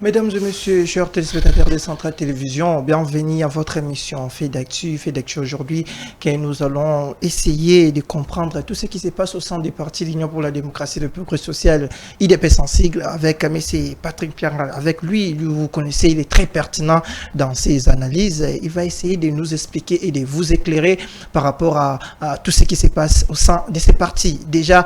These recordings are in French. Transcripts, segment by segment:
Mesdames et messieurs, chers téléspectateurs de Centrale Télévision, bienvenue à votre émission Fait d'actu aujourd'hui, que nous allons essayer de comprendre tout ce qui se passe au sein du parti l'Union pour la démocratie et le progrès social, IDP sans sigle, avec M. Patrick Pierre. Avec lui, vous connaissez, il est très pertinent dans ses analyses. Il va essayer de nous expliquer et de vous éclairer par rapport à tout ce qui se passe au sein de ces partis. Déjà,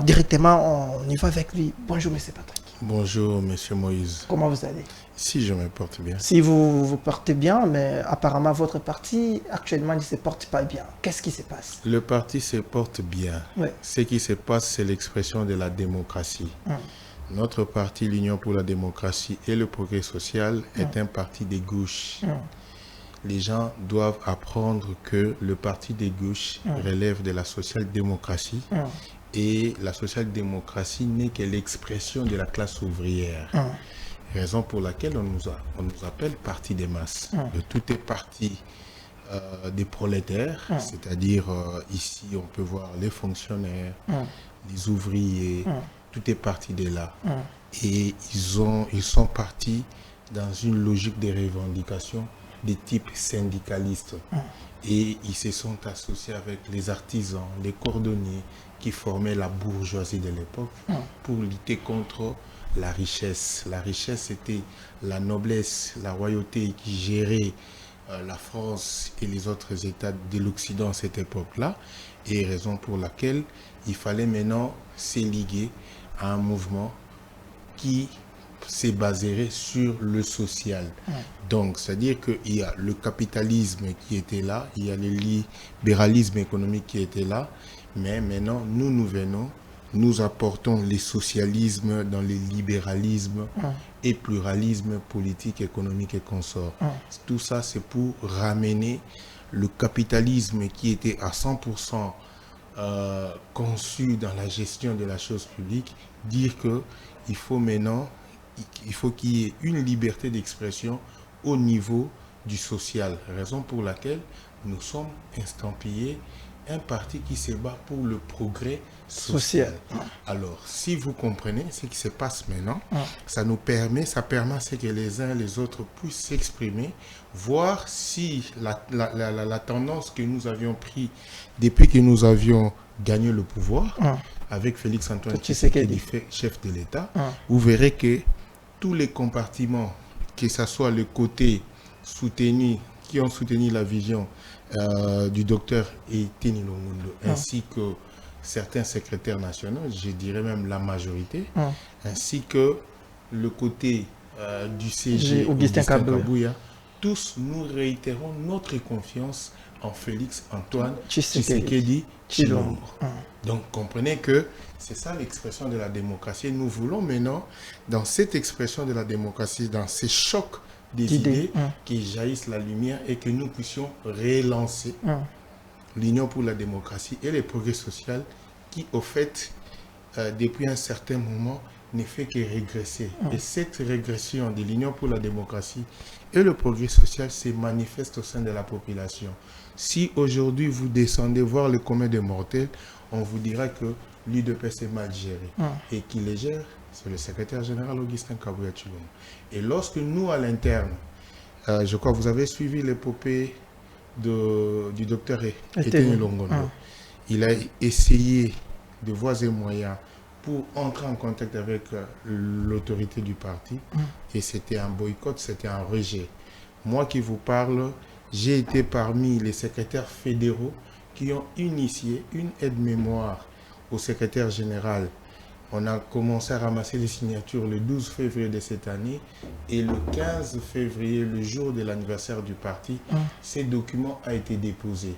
directement, on y va avec lui. Bonjour, M. Patrick. Bonjour, Monsieur Moïse. Comment vous allez? Si je me porte bien. Si vous portez bien, mais apparemment votre parti actuellement ne se porte pas bien. Qu'est-ce qui se passe? Le parti se porte bien. Oui. Ce qui se passe, c'est l'expression de la démocratie. Notre parti, l'Union pour la démocratie et le progrès social, est un parti des gauches. Les gens doivent apprendre que le parti des gauches relève de la social-démocratie. Et la social-démocratie n'est que l'expression de la classe ouvrière. Raison pour laquelle on nous appelle parti des masses. De tout est parti des prolétaires, c'est-à-dire ici on peut voir les fonctionnaires, les ouvriers, tout est parti de là. Et ils sont partis dans une logique de revendication de type syndicaliste. Et ils se sont associés avec les artisans, les cordonniers, qui formaient la bourgeoisie de l'époque pour lutter contre la richesse. La richesse, c'était la noblesse, la royauté qui gérait la France et les autres États de l'Occident à cette époque-là. Et raison pour laquelle il fallait maintenant s'éliguer à un mouvement qui se baserait sur le social. Donc, c'est-à-dire qu'il y a le capitalisme qui était là, il y a le libéralisme économique qui était là, mais maintenant, nous venons, nous apportons les socialismes dans le libéralisme et pluralisme politique, économique et consort. Tout ça, c'est pour ramener le capitalisme qui était à 100% conçu dans la gestion de la chose publique, dire qu'il faut maintenant, il faut qu'il y ait une liberté d'expression au niveau du social. Raison pour laquelle nous sommes estampillés un parti qui se bat pour le progrès social. Alors, si vous comprenez ce qui se passe maintenant, ça permet à ce que les uns et les autres puissent s'exprimer, voir si la tendance que nous avions prise depuis que nous avions gagné le pouvoir, avec Félix Antoine Tshisekedi, chef de l'État, vous verrez que tous les compartiments, que ce soit le côté soutenu, qui ont soutenu la vision du docteur Teni Longondo, ainsi que certains secrétaires nationaux, je dirais même la majorité, ainsi que le côté du CG, Augustin Kabouya, tous nous réitérons notre confiance en Félix Antoine Tshisekedi Tshilombo. Donc comprenez que c'est ça l'expression de la démocratie. Nous voulons maintenant, dans cette expression de la démocratie, dans ces chocs des idées qui jaillissent la lumière et que nous puissions relancer l'Union pour la démocratie et le progrès social qui, au fait, depuis un certain moment, ne fait que régresser. Et cette régression de l'Union pour la démocratie et le progrès social se manifeste au sein de la population. Si aujourd'hui vous descendez voir le commun des mortels, on vous dira que l'UDPS est mal géré. Et qui les gère, c'est le secrétaire général Augustin Kabouya Tshilombo. Et lorsque nous, à l'interne, je crois que vous avez suivi l'épopée du docteur Teni Longondo, il a essayé de voies et moyens pour entrer en contact avec l'autorité du parti. Et c'était un boycott, c'était un rejet. Moi qui vous parle, j'ai été parmi les secrétaires fédéraux qui ont initié une aide-mémoire au secrétaire général. On a commencé à ramasser les signatures le 12 février de cette année et le 15 février, le jour de l'anniversaire du parti, ces documents ont été déposés.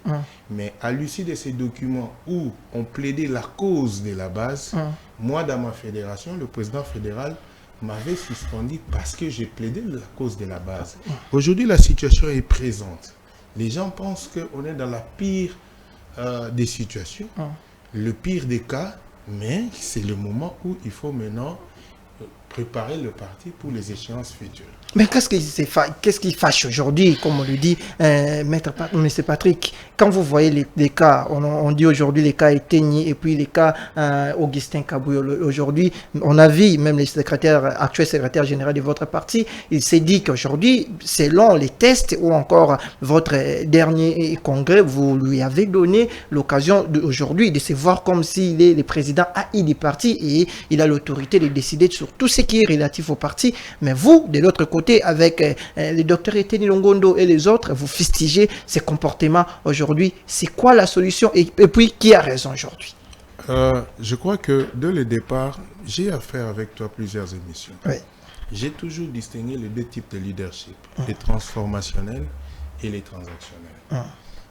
Mais à l'issue de ces documents où on plaidait la cause de la base, moi dans ma fédération, le président fédéral m'avait suspendu parce que j'ai plaidé la cause de la base. Aujourd'hui, la situation est présente. Les gens pensent qu'on est dans la pire des situations, le pire des cas, mais c'est le moment où il faut maintenant préparer le parti pour les échéances futures. Mais qu'est-ce qui fâche aujourd'hui, comme on le dit, Maître Patrick, quand vous voyez les cas, on dit aujourd'hui les cas Etegny et puis les cas Augustin Kabouya. Aujourd'hui, on a vu même le actuel secrétaire général de votre parti, il s'est dit qu'aujourd'hui, selon les tests ou encore votre dernier congrès, vous lui avez donné l'occasion aujourd'hui de se voir comme s'il est le président AI du parti et il a l'autorité de décider sur tout ce qui est relatif au parti. Mais vous, de l'autre côté, avec le docteur Etegny Longondo et les autres, vous fustigez ces comportements aujourd'hui. C'est quoi la solution et puis qui a raison aujourd'hui? Je crois que dès le départ, j'ai affaire avec toi plusieurs émissions. Oui. J'ai toujours distingué les deux types de leadership, les transformationnels et les transactionnels.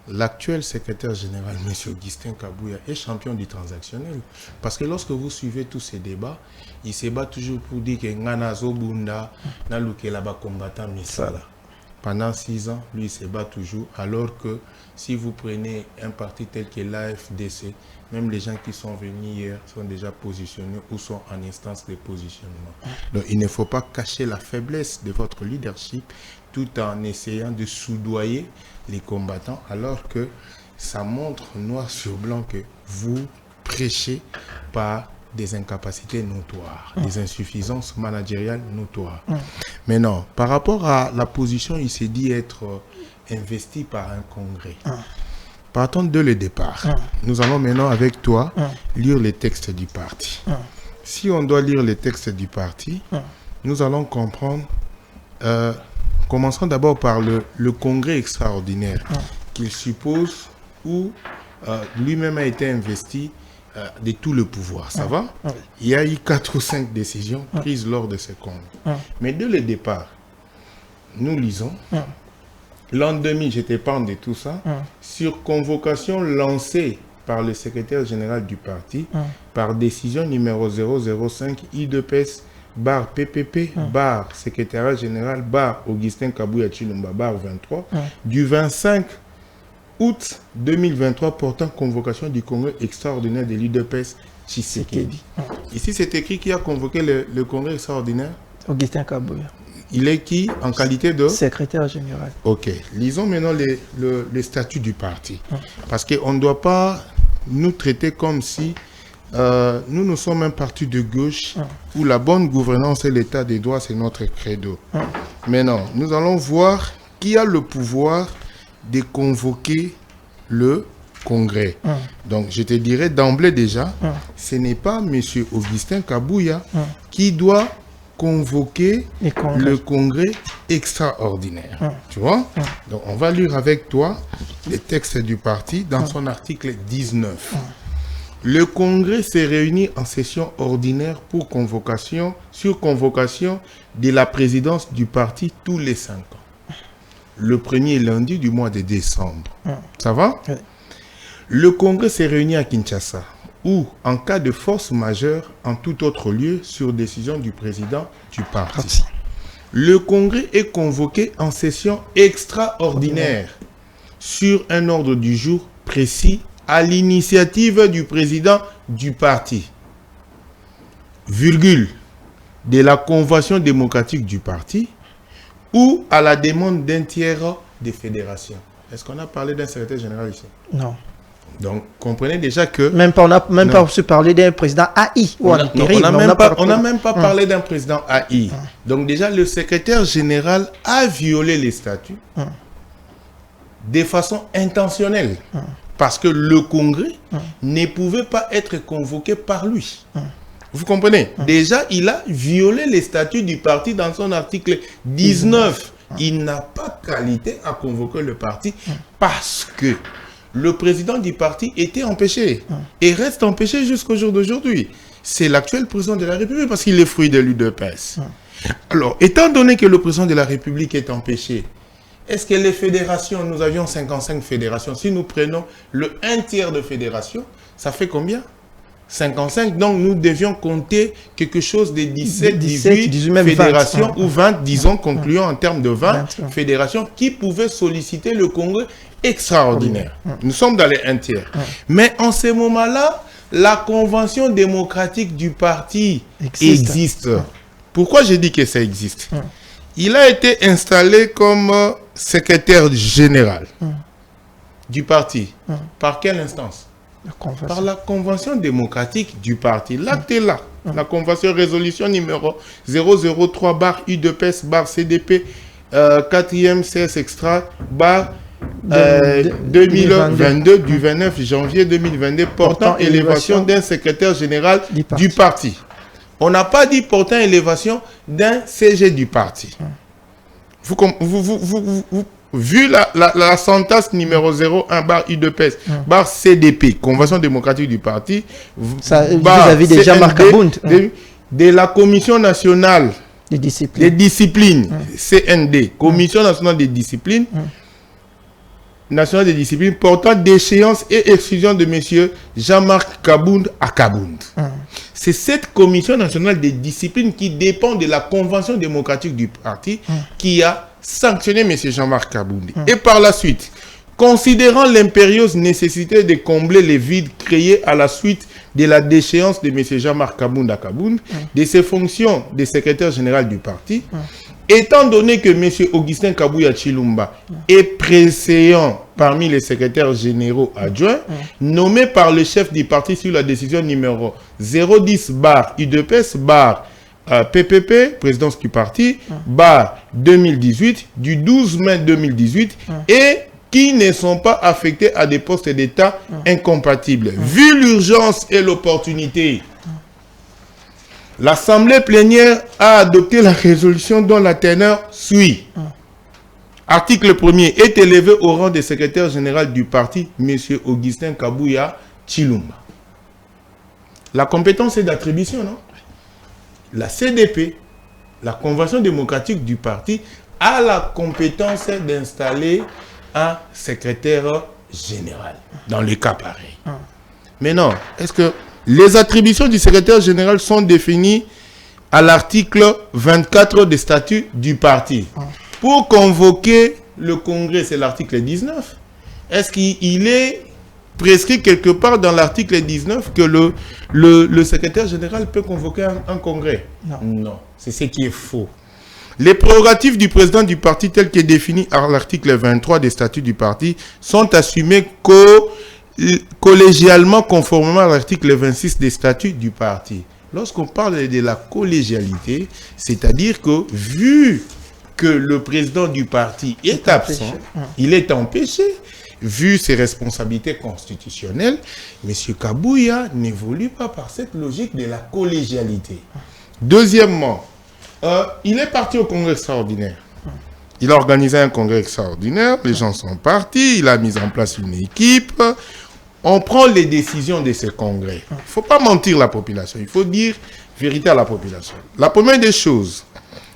L'actuel secrétaire général, M. Augustin Kabouya, est champion du transactionnel. Parce que lorsque vous suivez tous ces débats, il se bat toujours pour dire que Ngana Zobunda, Nalukelaba combattant Misala. Pendant 6 ans, lui, il se bat toujours. Alors que si vous prenez un parti tel que l'AFDC, même les gens qui sont venus hier sont déjà positionnés ou sont en instance de positionnement. Donc, il ne faut pas cacher la faiblesse de votre leadership tout en essayant de soudoyer les combattants, alors que ça montre noir sur blanc que vous prêchez par des incapacités notoires, des insuffisances managériales notoires. Mais non, par rapport à la position, il s'est dit être investi par un congrès. Partons de le départ. Nous allons maintenant avec toi lire les textes du parti. Si on doit lire les textes du parti, nous allons comprendre. Commençons d'abord par le congrès extraordinaire qu'il suppose où lui-même a été investi de tout le pouvoir. Ça va? Il y a eu 4 ou 5 décisions prises lors de ce congrès. Mais dès le départ, nous lisons. L'an 2000, je t'épargne de tout ça, sur convocation lancée par le secrétaire général du parti, par décision numéro 005 I2PS bar PPP bar secrétariat général bar Augustin Kabouya Tshilomba bar 23 du 25 août 2023 portant convocation du congrès extraordinaire de l'IDPS Tshisekedi. Ici, c'est écrit qui a convoqué le congrès extraordinaire. Augustin Kabouya. Il est qui en qualité de secrétaire général. Ok. Lisons maintenant les statuts du parti. Parce qu'on ne doit pas nous traiter comme si nous sommes un parti de gauche où la bonne gouvernance et l'état des droits, c'est notre credo. Maintenant, nous allons voir qui a le pouvoir de convoquer le congrès. Donc, je te dirais d'emblée déjà, ce n'est pas M. Augustin Kabouya qui doit convoquer le congrès extraordinaire. Tu vois? Donc, on va lire avec toi les textes du parti dans son article 19. Le congrès s'est réuni en session ordinaire sur convocation de la présidence du parti tous les 5 ans. Le premier lundi du mois de décembre. Ça va? Le congrès s'est réuni à Kinshasa, ou en cas de force majeure en tout autre lieu sur décision du président du parti. Le congrès est convoqué en session extraordinaire sur un ordre du jour précis à l'initiative du président du parti, virgule, de la convention démocratique du parti ou à la demande d'un tiers des fédérations. Est-ce qu'on a parlé d'un secrétaire général ici? Non. Donc, comprenez déjà que... Même pas, on n'a même pas su parler d'un président AI. On n'a même pas parlé d'un président AI. Donc, déjà, le secrétaire général a violé les statuts de façon intentionnelle. Parce que le congrès ne pouvait pas être convoqué par lui. Vous comprenez? Déjà, il a violé les statuts du parti dans son article 19. Il n'a pas qualité à convoquer le parti parce que le président du parti était empêché et reste empêché jusqu'au jour d'aujourd'hui. C'est l'actuel président de la République parce qu'il est fruit de l'UDPS. Alors, étant donné que le président de la République est empêché, est-ce que les fédérations, nous avions 55 fédérations, si nous prenons le 1/3 de fédérations, ça fait combien? 55, donc nous devions compter quelque chose de 17, 18 fédérations 20. Ou 20, disons, concluons en termes de 20 fédérations qui pouvaient solliciter le congrès extraordinaire. Nous sommes dans les 1/3. Mais en ce moment-là, la convention démocratique du parti existe. Pourquoi j'ai dit que ça existe? Il a été installé comme secrétaire général du parti. Par quelle instance? Par la convention démocratique du parti. L'acte est là. La convention résolution numéro 003/U2PS/CDP 4e CS extra 2022 du 29 janvier 2022 portant élévation d'un secrétaire général du parti. On n'a pas dit portant élévation d'un CG du parti. Vu la sentence numéro 01/U2PS/CDP, Convention démocratique du parti, vous avez déjà Jean-Marc Kabound de la Commission nationale des disciplines, CND, Commission nationale des disciplines, portant déchéance et exclusion de M. Jean-Marc Kabound à Kabound. C'est cette Commission nationale des disciplines qui dépend de la Convention démocratique du parti qui a sanctionné M. Jean-Marc Kabound. Et par la suite, considérant l'impérieuse nécessité de combler les vides créés à la suite de la déchéance de M. Jean-Marc Kabound à Kabound, de ses fonctions de secrétaire général du parti, étant donné que M. Augustin Kabouya Tshilombo est préséant parmi les secrétaires généraux adjoints, nommé par le chef du parti sur la décision numéro 010/U2PS/PPP, présidence du parti, 2018, du 12 mai 2018, et qui ne sont pas affectés à des postes d'État incompatibles. Vu l'urgence et l'opportunité, l'Assemblée plénière a adopté la résolution dont la teneur suit. Article 1er est élevé au rang de secrétaire général du parti, M. Augustin Kabouya Tshilombo. La compétence est d'attribution, non? La CDP, la Convention démocratique du parti, a la compétence d'installer un secrétaire général, dans le cas pareil. Maintenant, est-ce que les attributions du secrétaire général sont définies à l'article 24 des statuts du parti? Pour convoquer le congrès, c'est l'article 19. Est-ce qu'il est prescrit quelque part dans l'article 19 que le secrétaire général peut convoquer un congrès? Non, c'est ce qui est faux. Les prérogatives du président du parti, telles que définies à l'article 23 des statuts du parti, sont assumées collégialement conformément à l'article 26 des statuts du parti. Lorsqu'on parle de la collégialité, c'est-à-dire que vu que le président du parti est absent, il est empêché, vu ses responsabilités constitutionnelles, M. Kabouya n'évolue pas par cette logique de la collégialité. Deuxièmement, il est parti au congrès extraordinaire. Il a organisé un congrès extraordinaire, les gens sont partis, il a mis en place une équipe. On prend les décisions de ce congrès. Il ne faut pas mentir la population, il faut dire vérité à la population. La première des choses,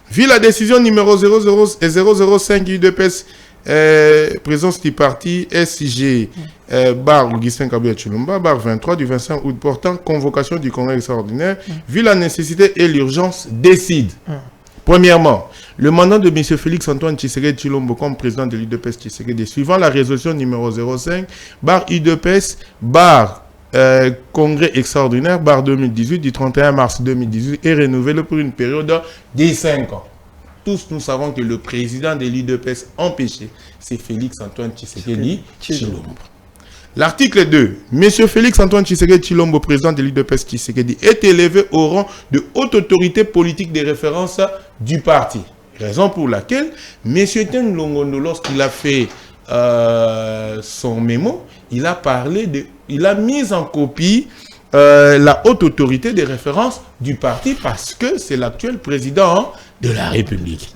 vu la décision numéro 005 U2PS, présence du parti SG, Augustin Kabouya Tshilombo, 23 du 25 août portant convocation du congrès extraordinaire, vu la nécessité et l'urgence, décide. Premièrement, le mandat de M. Félix Antoine Tshisekedi Tshilombo comme président de l'UDPS Tshisekedi, suivant la résolution numéro 05, UDPS, congrès extraordinaire, 2018, du 31 mars 2018, est renouvelé pour une période de 5 ans. Tous nous savons que le président de l'UDPS empêché, c'est Félix Antoine Tshisekedi Tshilombo. L'article 2, M. Félix Antoine Tshisekedi Tshilombo, président de l'UDPS Tshisekedi, est élevé au rang de haute autorité politique de référence du parti. Raison pour laquelle M. Ten Longondo, lorsqu'il a fait son mémo, il a mis en copie la haute autorité de référence du parti parce que c'est l'actuel président de la République.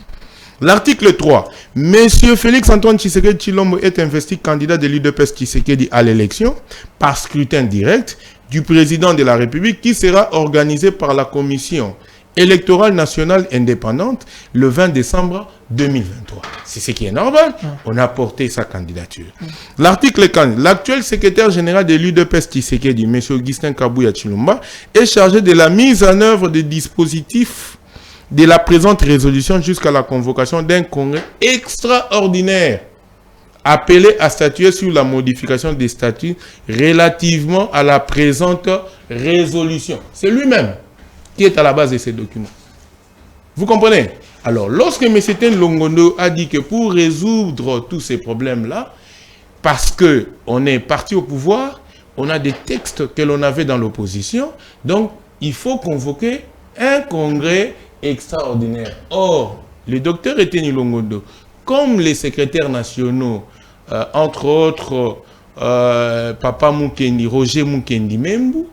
L'article 3. M. Félix Antoine Tshisekedi Tshilombo est investi candidat de l'UDPS Tshisekedi à l'élection par scrutin direct du président de la République qui sera organisé par la Commission électorale nationale indépendante le 20 décembre 2023. C'est ce qui est normal. On a porté sa candidature. L'article 15. L'actuel secrétaire général de l'UDPS Tshisekedi, M. Augustin Kabouya Tshilombo, est chargé de la mise en œuvre des dispositifs de la présente résolution jusqu'à la convocation d'un congrès extraordinaire appelé à statuer sur la modification des statuts relativement à la présente résolution. C'est lui-même qui est à la base de ces documents. Vous comprenez? Alors, lorsque M. Ten Longondo a dit que pour résoudre tous ces problèmes-là, parce qu'on est parti au pouvoir, on a des textes que l'on avait dans l'opposition, donc il faut convoquer un congrès extraordinaire. Or, le docteur Etienne Longondo, comme les secrétaires nationaux, entre autres Papa Mukendi, Roger Mukendi Membu,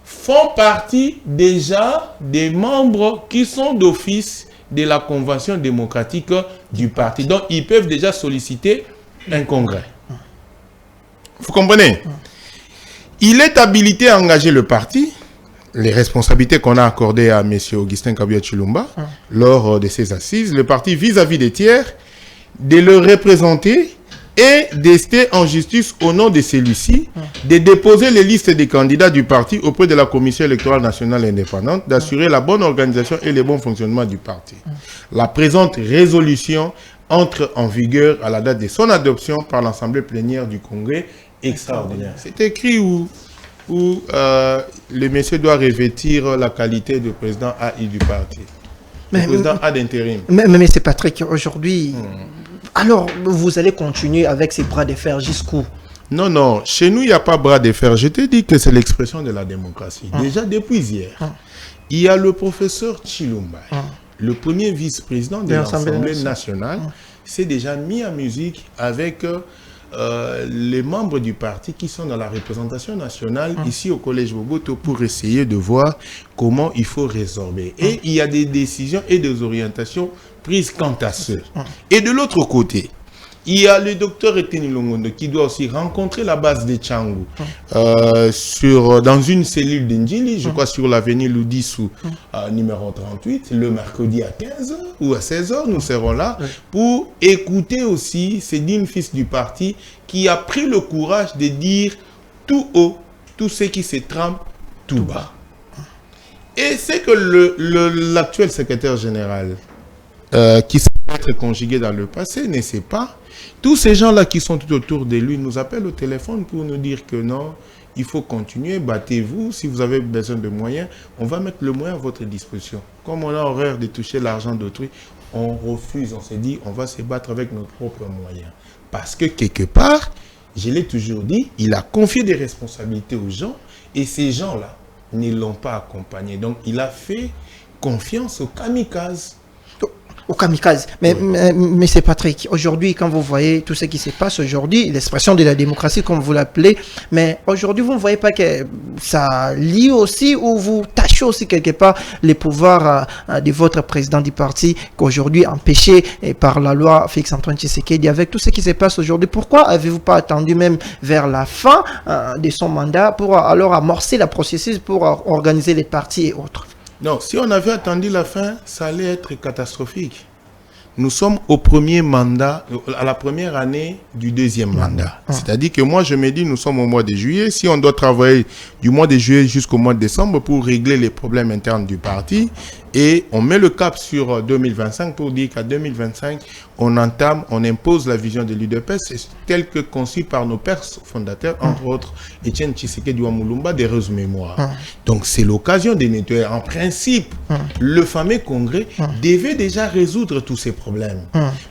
font partie déjà des membres qui sont d'office de la Convention démocratique du parti. Donc, ils peuvent déjà solliciter un congrès. Vous comprenez? Il est habilité à engager le parti, les responsabilités qu'on a accordées à M. Augustin Kabila Tshilomba lors de ces assises, le parti vis-à-vis des tiers, de le représenter et d'ester en justice au nom de celui-ci, de déposer les listes des candidats du parti auprès de la Commission électorale nationale indépendante, d'assurer la bonne organisation et le bon fonctionnement du parti. La présente résolution entre en vigueur à la date de son adoption par l'Assemblée plénière du Congrès extraordinaire. C'est écrit où le monsieur doit revêtir la qualité de président AI du parti. Le président A d'intérim. Mais c'est Patrick, aujourd'hui... Alors, vous allez continuer avec ces bras de fer jusqu'où? Non, non. Chez nous, il n'y a pas bras de fer. Je te dis que c'est l'expression de la démocratie. Déjà, depuis hier, il y a le professeur Tshilomba, le premier vice-président de l'Assemblée nationale, s'est déjà mis en musique avec les membres du parti qui sont dans la représentation nationale ici au Collège Boboto pour essayer de voir comment il faut résorber. Et il y a des décisions et des orientations prises quant à ce. Et de l'autre côté, il y a le docteur Etienne Longondo qui doit aussi rencontrer la base de Tchangou dans une cellule d'Indjili, je crois sur l'avenue Loudissou, numéro 38, le mercredi à 15h ou à 16h, nous serons là pour écouter aussi ces dignes fils du parti qui a pris le courage de dire tout haut tout ce qui se trame tout bas. Et c'est que l'actuel secrétaire général qui s'est être conjugué dans le passé ne sait pas. Tous ces gens-là qui sont tout autour de lui nous appellent au téléphone pour nous dire que non, il faut continuer, battez-vous. Si vous avez besoin de moyens, on va mettre le moyen à votre disposition. Comme on a horreur de toucher l'argent d'autrui, on refuse, on s'est dit, on va se battre avec nos propres moyens. Parce que quelque part, je l'ai toujours dit, il a confié des responsabilités aux gens et ces gens-là ne l'ont pas accompagné. Donc, il a fait confiance aux kamikazes. Au kamikaze. Mais c'est Patrick, aujourd'hui, quand vous voyez tout ce qui se passe aujourd'hui, l'expression de la démocratie, comme vous l'appelez, mais aujourd'hui, vous ne voyez pas que ça lie aussi ou vous tâchez aussi quelque part les pouvoirs de votre président du parti qu'aujourd'hui empêché par la loi Félix-Antoine Tshisekedi avec tout ce qui se passe aujourd'hui. Pourquoi avez-vous pas attendu même vers la fin de son mandat pour alors amorcer le processus pour organiser les partis et autres? Non, si on avait attendu la fin, ça allait être catastrophique. Nous sommes au premier mandat, à la première année du deuxième mandat. C'est-à-dire que moi, je me dis, nous sommes au mois de juillet. Si on doit travailler du mois de juillet jusqu'au mois de décembre pour régler les problèmes internes du parti, et on met le cap sur 2025 pour dire qu'à 2025, on impose la vision de l'UDPS telle que conçue par nos pères fondateurs, entre autres Etienne Tshisekedi Wamulumba, des heureuses mémoires. Donc c'est l'occasion de nettoyer. En principe, le fameux congrès devait déjà résoudre tous ces problèmes.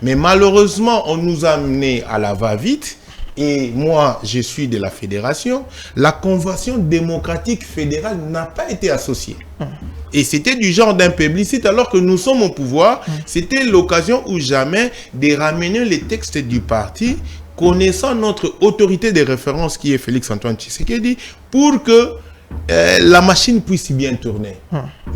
Mais malheureusement, on nous a amenés à la va-vite. Et moi, je suis de la fédération. La convention démocratique fédérale n'a pas été associée. Et c'était du genre d'un plébiscite alors que nous sommes au pouvoir. C'était l'occasion ou jamais de ramener les textes du parti, connaissant notre autorité de référence qui est Félix-Antoine Tshisekedi, pour que la machine puisse bien tourner.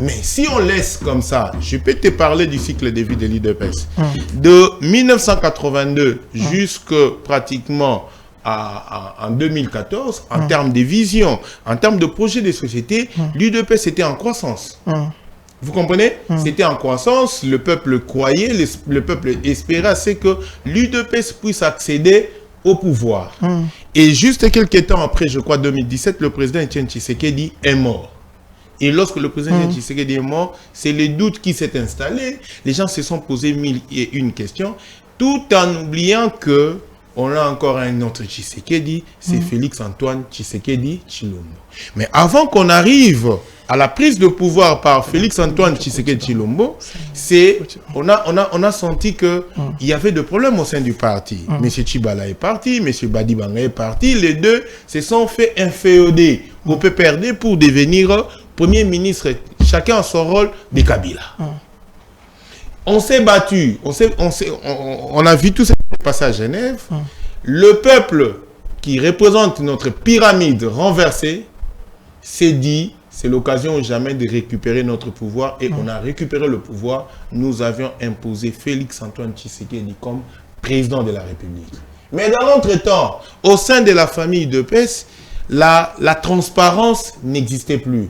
Mais si on laisse comme ça, je peux te parler du cycle de vie de l'UDPS. De 1982 jusqu'à pratiquement en 2014, en termes de vision, en termes de projet de société, l'UDPS était en croissance. Vous comprenez? C'était en croissance, le peuple croyait, le peuple espérait, c'est que l'UDPS puisse accéder au pouvoir. Et juste quelques temps après, je crois 2017, le président Etienne Tshisekedi est mort. Et lorsque le président Etienne Tshisekedi est mort, c'est le doute qui s'est installé. Les gens se sont posés 1001 questions, tout en oubliant que on a encore un autre Tshisekedi, c'est Félix-Antoine Tshisekedi Tshilombo. Mais avant qu'on arrive à la prise de pouvoir par Félix-Antoine Tshisekedi Tshilombo, on a senti que il y avait des problèmes au sein du parti. Monsieur Tchibala est parti, Monsieur Badibanga est parti. Les deux se sont fait inféoder au PPRD pour devenir Premier ministre, chacun a son rôle de Kabila. On s'est battu, on a vu tout ça passer à Genève. Le peuple qui représente notre pyramide renversée s'est dit, c'est l'occasion jamais de récupérer notre pouvoir, et on a récupéré le pouvoir. Nous avions imposé Félix-Antoine Tshisekedi comme président de la République. Mais dans l'entretemps, au sein de la famille de PES, la transparence n'existait plus.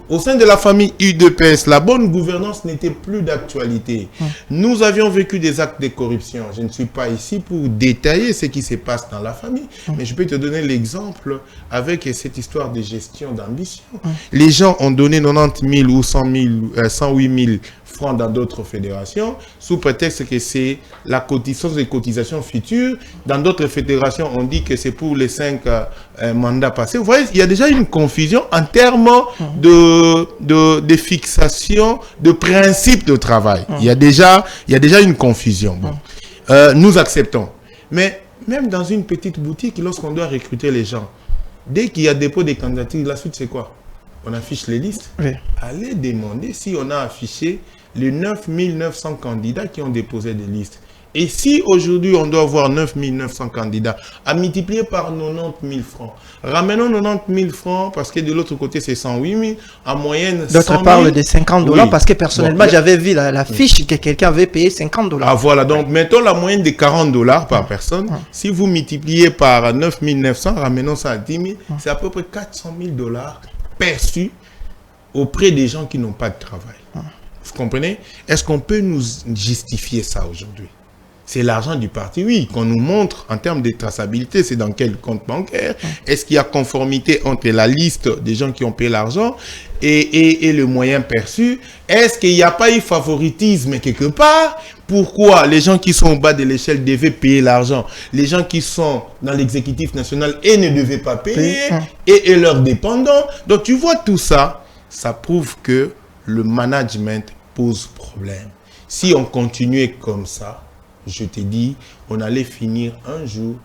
Au sein de la famille UDPS, la bonne gouvernance n'était plus d'actualité. Nous avions vécu des actes de corruption. Je ne suis pas ici pour détailler ce qui se passe dans la famille, mais je peux te donner l'exemple avec cette histoire de gestion d'ambition. Les gens ont donné 90 000 ou 108 000 francs dans d'autres fédérations, sous prétexte que c'est la cotisation des cotisations futures. Dans d'autres fédérations, on dit que c'est pour les 5 mandats passés. Vous voyez, il y a déjà une confusion en termes de fixation de principes de travail. Il y a déjà une confusion. Bon. Nous acceptons. Mais même dans une petite boutique, lorsqu'on doit recruter les gens, dès qu'il y a dépôt des candidatures, la suite c'est quoi? On affiche les listes. Oui. Allez demander si on a affiché les 9 900 candidats qui ont déposé des listes. Et si aujourd'hui on doit avoir 9 900 candidats à multiplier par 90 000 francs, ramenons 90 000 francs parce que de l'autre côté c'est 108 000, en moyenne. D'autres parlent de 50 $, parce que personnellement j'avais vu la fiche que quelqu'un avait payé 50 $. Ah voilà, donc mettons la moyenne de 40 $ par personne. Si vous multipliez par 9 900, ramenons ça à 10 000, c'est à peu près 400 000 $ perçus auprès des gens qui n'ont pas de travail. Vous comprenez? Est-ce qu'on peut nous justifier ça aujourd'hui? C'est l'argent du parti, oui, qu'on nous montre en termes de traçabilité, c'est dans quel compte bancaire. Est-ce qu'il y a conformité entre la liste des gens qui ont payé l'argent et le moyen perçu? Est-ce qu'il n'y a pas eu favoritisme quelque part? Pourquoi les gens qui sont au bas de l'échelle devaient payer l'argent? Les gens qui sont dans l'exécutif national et ne devaient pas payer, et leurs dépendants. Donc tu vois tout ça, ça prouve que le management pose problème. Si on continuait comme ça, je te dis, on allait finir un jour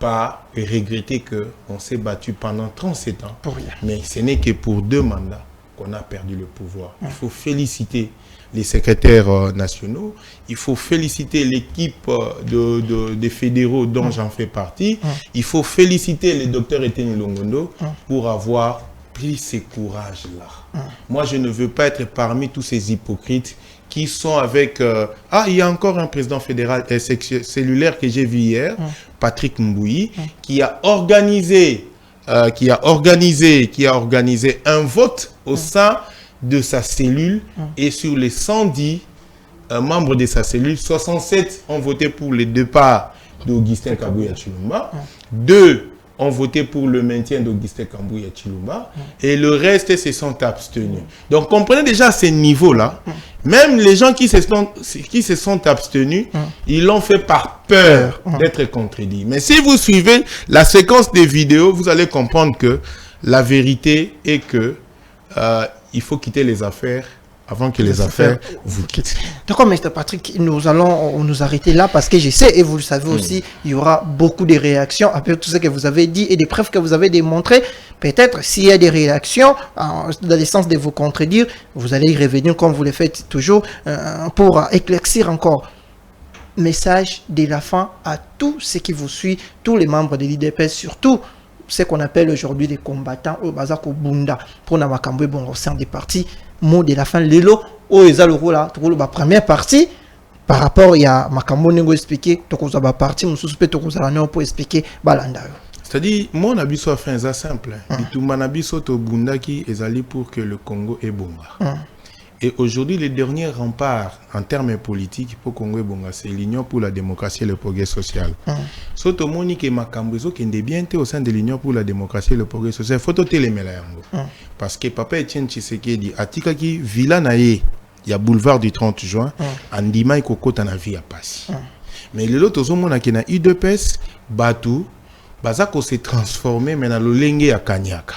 par regretter qu'on s'est battu pendant 37 ans. Pour rien. Mais ce n'est que pour 2 mandats qu'on a perdu le pouvoir. Il faut féliciter les secrétaires nationaux, il faut féliciter l'équipe des fédéraux dont j'en fais partie, il faut féliciter le docteur Etienne Longondo pour avoir pris ce courage-là. Moi, je ne veux pas être parmi tous ces hypocrites qui sont avec... il y a encore un président fédéral cellulaire que j'ai vu hier, Patrick Mbouyi, qui a organisé un vote au sein de sa cellule, et sur les 110 membres de sa cellule, 67 ont voté pour le départ d'Augustin Kabuya Tshilomba, 2 ont voté pour le maintien d'Augustin Kabuya Tshilomba, et le reste se sont abstenus. Donc comprenez déjà à ce niveau-là, même les gens qui se sont abstenus, ils l'ont fait par peur d'être contredits. Mais si vous suivez la séquence des vidéos, vous allez comprendre que la vérité est que il faut quitter les affaires avant que les affaires vous quittent. D'accord, M. Patrick, nous allons nous arrêter là parce que je sais, et vous le savez aussi, il y aura beaucoup de réactions après tout ce que vous avez dit et des preuves que vous avez démontrées. Peut-être s'il y a des réactions dans le sens de vous contredire, vous allez y revenir comme vous le faites toujours pour éclaircir encore. Message de la fin à tous ceux qui vous suivent, tous les membres de l'IDPS, surtout ce qu'on appelle aujourd'hui les combattants au Bazako Bunda pour Namakambo bon au sein des partis. Mot de la fin, Lelo, au Ezaloro là, la première partie, par rapport à Makambo Nengo expliqué, Tokoza ba partie, mon suspect Tokoza la pour expliquer Balanda. C'est-à-dire, mon abisso a fait un simple. Tout mon abisso to Bunda qui est allé pour que le Congo est bomba. Et aujourd'hui, les derniers remparts en termes politiques pour Congo et Bonga, c'est l'Union pour la démocratie et le progrès social. Soto Monique et Makambozo qui est bien au sein de l'Union pour la démocratie et le progrès social. Il faut te les mêler. Parce que Papa Etienne Tshisekedi, Atika qui villa naïe, il y a boulevard du 30 juin, Andima et Koko Tanavi à Passi. Mais le lot aux hommes qui na UDPS, Batu, Bazako s'est transformé, mais dans le Lengue à Kanyaka.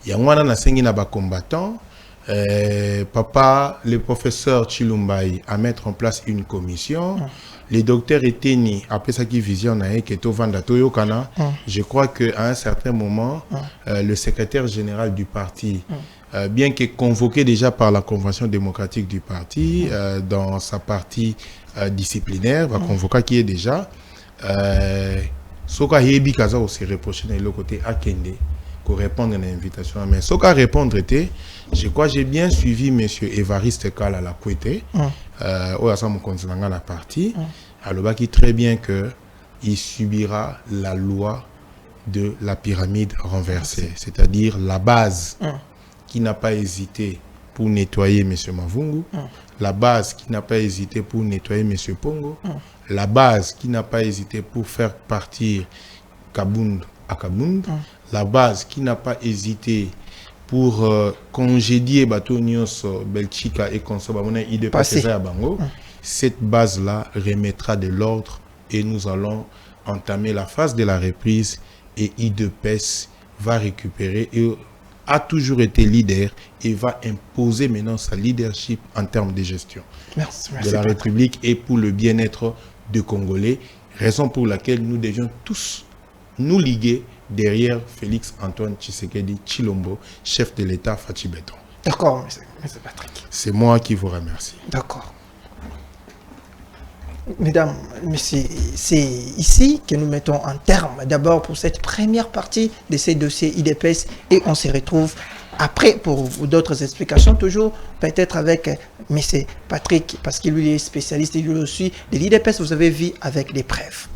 Il y a un na sengi na ba combattant. Papa, le professeur Chilumbai, à mettre en place une commission. Les docteurs étaient nés, après ça qui visionne, je crois qu'à un certain moment, le secrétaire général du parti, bien que convoqué déjà par la Convention démocratique du parti, dans sa partie disciplinaire, va convoquer qui est déjà, Soka Yebi Kaza aussi reproché de l'autre côté à Kende pour répondre à l'invitation. Mais Soka répondre était, je crois j'ai bien suivi M. Évariste Kala à la Kouete, au Assemblée continentale la partie, alors qui très bien que il subira la loi de la pyramide renversée, c'est-à-dire la base qui n'a pas hésité pour nettoyer M. Mavungu, la base qui n'a pas hésité pour nettoyer M. Pongo, la base qui n'a pas hésité pour faire partir Kabound à Kabound, la base qui n'a pas hésité pour congédier Batonios, Belchika et Konsobamona IDPS à Bango. Cette base-là remettra de l'ordre et nous allons entamer la phase de la reprise et IDPS va récupérer et a toujours été leader et va imposer maintenant sa leadership en termes de gestion de la République et pour le bien-être des Congolais, raison pour laquelle nous devions tous nous liguer derrière Félix Antoine Tshisekedi Tshilombo, chef de l'État Fachi Béton. D'accord, M. Patrick. C'est moi qui vous remercie. D'accord. Mesdames, messieurs, c'est ici que nous mettons un terme d'abord pour cette première partie de ces dossiers IDPS et on se retrouve après pour d'autres explications, toujours peut-être avec M. Patrick, parce qu'il est spécialiste et lui aussi de l'IDPS, vous avez vu avec des preuves.